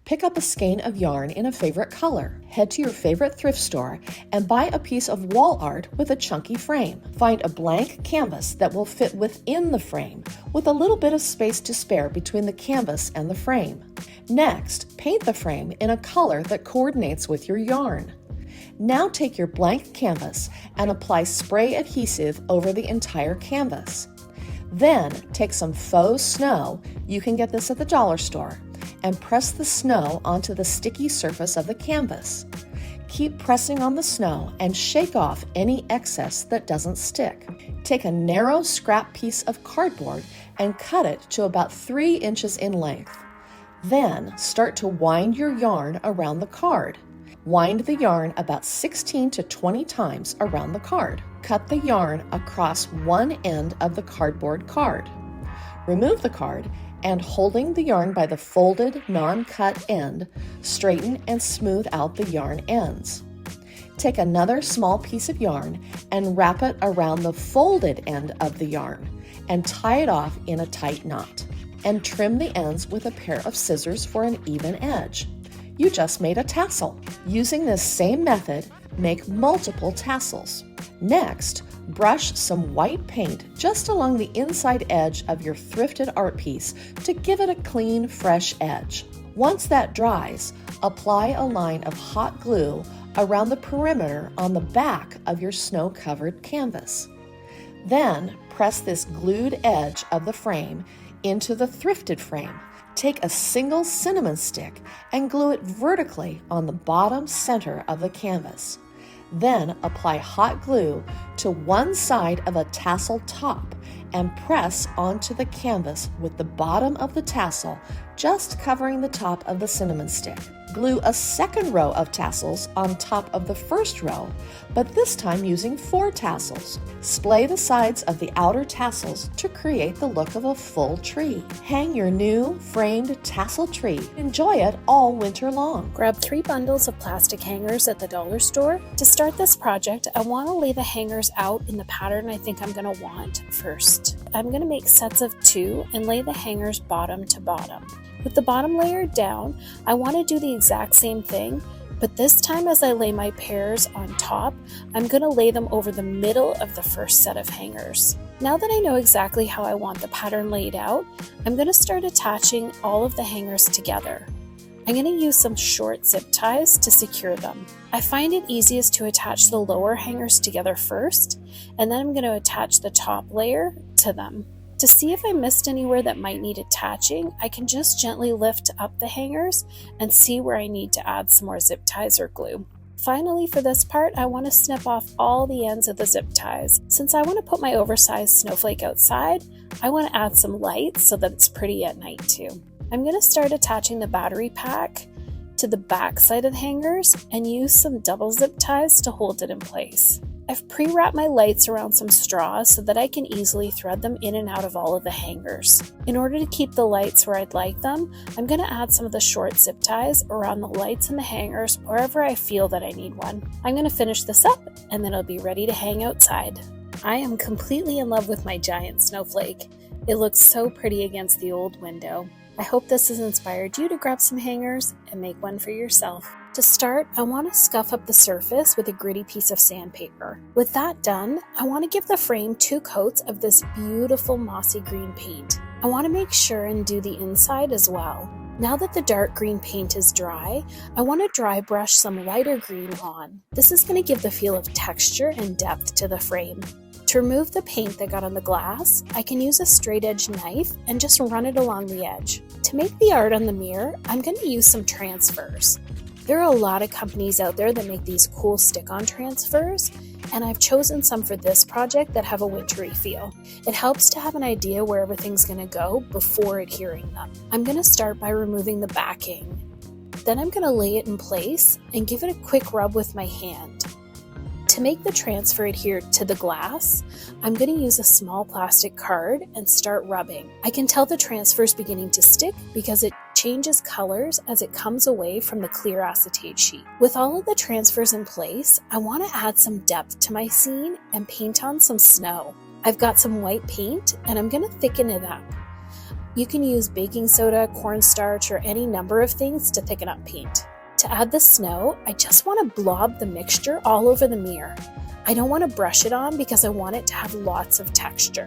Pick up a skein of yarn in a favorite color. Head to your favorite thrift store and buy a piece of wall art with a chunky frame. Find a blank canvas that will fit within the frame, with a little bit of space to spare between the canvas and the frame. Next, paint the frame in a color that coordinates with your yarn. Now take your blank canvas and apply spray adhesive over the entire canvas. Then take some faux snow, you can get this at the dollar store, and press the snow onto the sticky surface of the canvas. Keep pressing on the snow and shake off any excess that doesn't stick. Take a narrow scrap piece of cardboard and cut it to about 3 inches in length. Then start to wind your yarn around the card. Wind the yarn about 16 to 20 times around the card. Cut the yarn across one end of the cardboard card. Remove the card and, holding the yarn by the folded, non-cut end, straighten and smooth out the yarn ends. Take another small piece of yarn and wrap it around the folded end of the yarn and tie it off in a tight knot. And trim the ends with a pair of scissors for an even edge. You just made a tassel. Using this same method, make multiple tassels. Next, brush some white paint just along the inside edge of your thrifted art piece to give it a clean, fresh edge. Once that dries, apply a line of hot glue around the perimeter on the back of your snow-covered canvas. Then, press this glued edge of the frame into the thrifted frame. Take a single cinnamon stick and glue it vertically on the bottom center of the canvas. Then apply hot glue to one side of a tassel top and press onto the canvas with the bottom of the tassel just covering the top of the cinnamon stick. Glue a second row of tassels on top of the first row, but this time using 4 tassels. Splay the sides of the outer tassels to create the look of a full tree. Hang your new framed tassel tree. Enjoy it all winter long. Grab 3 bundles of plastic hangers at the dollar store. To start this project, I want to lay the hangers out in the pattern I think I'm going to want first. I'm going to make sets of 2 and lay the hangers bottom to bottom. With the bottom layer down, I want to do the exact same thing, but this time as I lay my pairs on top, I'm going to lay them over the middle of the first set of hangers. Now that I know exactly how I want the pattern laid out, I'm going to start attaching all of the hangers together. I'm going to use some short zip ties to secure them. I find it easiest to attach the lower hangers together first, and then I'm going to attach the top layer to them. To see if I missed anywhere that might need attaching, I can just gently lift up the hangers and see where I need to add some more zip ties or glue. Finally, for this part, I want to snip off all the ends of the zip ties. Since I want to put my oversized snowflake outside, I want to add some lights so that it's pretty at night too. I'm going to start attaching the battery pack to the back side of the hangers and use some double zip ties to hold it in place. I've pre-wrapped my lights around some straw so that I can easily thread them in and out of all of the hangers. In order to keep the lights where I'd like them, I'm going to add some of the short zip ties around the lights and the hangers wherever I feel that I need one. I'm going to finish this up and then it'll be ready to hang outside. I am completely in love with my giant snowflake. It looks so pretty against the old window. I hope this has inspired you to grab some hangers and make one for yourself. To start, I want to scuff up the surface with a gritty piece of sandpaper. With that done, I want to give the frame 2 coats of this beautiful mossy green paint. I want to make sure and do the inside as well. Now that the dark green paint is dry, I want to dry brush some lighter green on. This is going to give the feel of texture and depth to the frame. To remove the paint that got on the glass, I can use a straight edge knife and just run it along the edge. To make the art on the mirror, I'm going to use some transfers. There are a lot of companies out there that make these cool stick-on transfers, and I've chosen some for this project that have a wintry feel. It helps to have an idea where everything's going to go before adhering them. I'm going to start by removing the backing. Then I'm going to lay it in place and give it a quick rub with my hand. To make the transfer adhere to the glass, I'm going to use a small plastic card and start rubbing. I can tell the transfer is beginning to stick because it changes colors as it comes away from the clear acetate sheet. With all of the transfers in place, I want to add some depth to my scene and paint on some snow. I've got some white paint and I'm going to thicken it up. You can use baking soda, cornstarch, or any number of things to thicken up paint. To add the snow, I just want to blob the mixture all over the mirror. I don't want to brush it on because I want it to have lots of texture.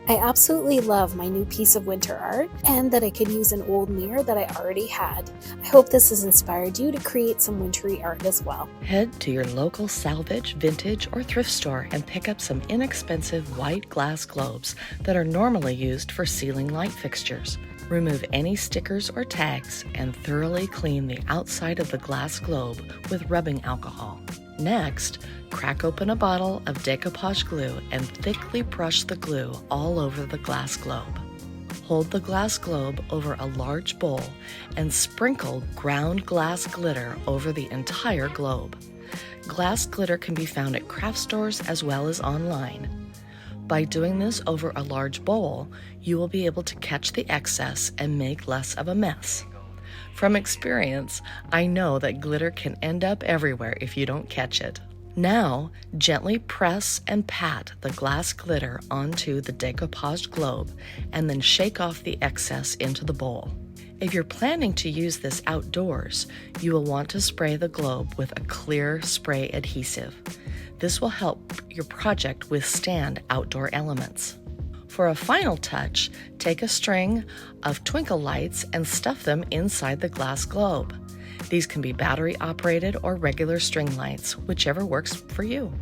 I absolutely love my new piece of winter art and that I could use an old mirror that I already had. I hope this has inspired you to create some wintry art as well. Head to your local salvage, vintage, or thrift store and pick up some inexpensive white glass globes that are normally used for ceiling light fixtures. Remove any stickers or tags and thoroughly clean the outside of the glass globe with rubbing alcohol. Next, crack open a bottle of decoupage glue and thickly brush the glue all over the glass globe. Hold the glass globe over a large bowl and sprinkle ground glass glitter over the entire globe. Glass glitter can be found at craft stores as well as online. By doing this over a large bowl, you will be able to catch the excess and make less of a mess. From experience, I know that glitter can end up everywhere if you don't catch it. Now, gently press and pat the glass glitter onto the decoupaged globe and then shake off the excess into the bowl. If you're planning to use this outdoors, you will want to spray the globe with a clear spray adhesive. This will help your project withstand outdoor elements. For a final touch, take a string of twinkle lights and stuff them inside the glass globe. These can be battery-operated or regular string lights, whichever works for you.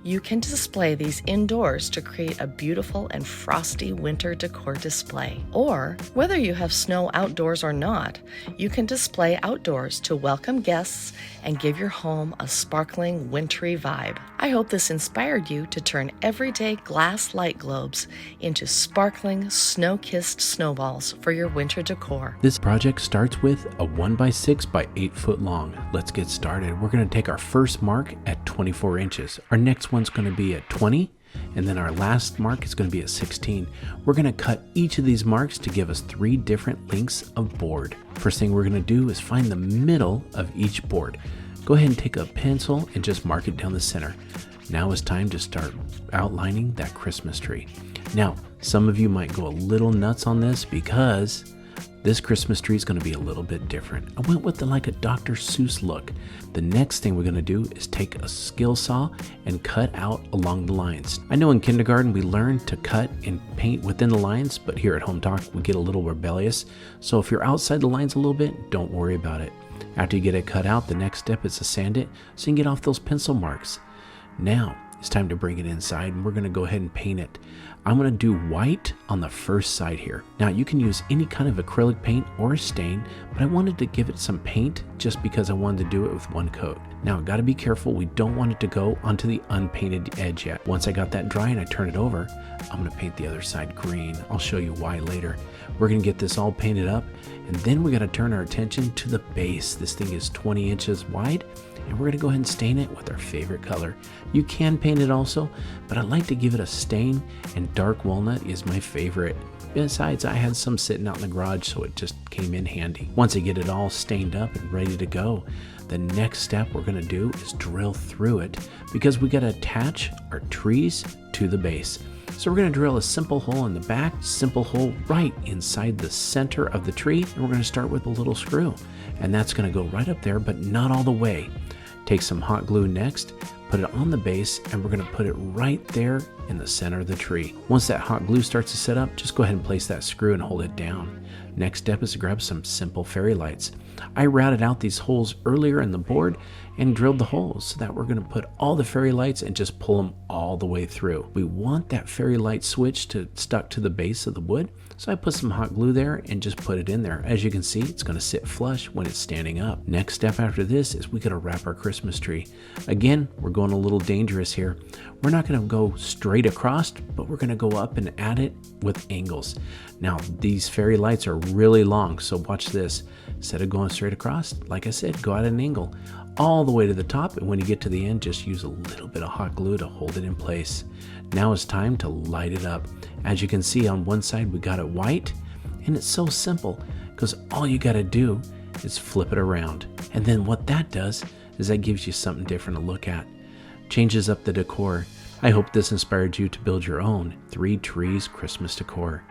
You can display these indoors to create a beautiful and frosty winter decor display. Or, whether you have snow outdoors or not, you can display outdoors to welcome guests and give your home a sparkling, wintry vibe. I hope this inspired you to turn everyday glass light globes into sparkling, snow-kissed snowballs for your winter decor. This project starts with a 1x6 by 8 foot long. Let's get started. We're going to take our first mark at 24 inches. Our next one's going to be at 20, and then our last mark is going to be at 16. We're going to cut each of these marks to give us 3 different lengths of board. First thing we're going to do is find the middle of each board. Go ahead and take a pencil and just mark it down the center. Now it's time to start outlining that Christmas tree. Now, some of you might go a little nuts on this because this Christmas tree is going to be a little bit different. I went with like a Dr. Seuss look. The next thing we're going to do is take a skill saw and cut out along the lines. I know in kindergarten we learned to cut and paint within the lines, but here at Hometalk we get a little rebellious. So if you're outside the lines a little bit, don't worry about it. After you get it cut out, the next step is to sand it so you can get off those pencil marks. Now it's time to bring it inside and we're going to go ahead and paint it. I'm going to do white on the first side here. Now you can use any kind of acrylic paint or a stain, but I wanted to give it some paint just because I wanted to do it with one coat. Now got to be careful, we don't want it to go onto the unpainted edge yet. Once I got that dry and I turn it over, I'm going to paint the other side green. I'll show you why later. We're going to get this all painted up and then we got to turn our attention to the base. This thing is 20 inches wide. And we're going to go ahead and stain it with our favorite color. You can paint it also, but I like to give it a stain, and dark walnut is my favorite. Besides, I had some sitting out in the garage, so it just came in handy. Once I get it all stained up and ready to go, the next step we're going to do is drill through it because we got to attach our trees to the base. So we're going to drill a simple hole in the back, simple hole right inside the center of the tree, and we're going to start with a little screw. And that's going to go right up there, but not all the way. Take some hot glue next, put it on the base, and we're going to put it right there in the center of the tree. Once that hot glue starts to set up, just go ahead and place that screw and hold it down. Next step is to grab some simple fairy lights. I routed out these holes earlier in the board and drilled the holes so that we're going to put all the fairy lights and just pull them all the way through. We want that fairy light switch to stuck to the base of the wood, so I put some hot glue there and just put it in there. As you can see, it's going to sit flush when it's standing up. Next step after this is we got to wrap our Christmas tree. Again, we're going a little dangerous here. We're not going to go straight across, but we're going to go up and at it with angles. Now, these fairy lights are really long, so watch this. Instead of going straight across, like I said, go at an angle all the way to the top, and when you get to the end, just use a little bit of hot glue to hold it in place. Now it's time to light it up. As you can see, on one side we got it white, and it's so simple because all you got to do is flip it around. And then what that does is that gives you something different to look at. Changes up the decor. I hope this inspired you to build your own 3 trees Christmas decor.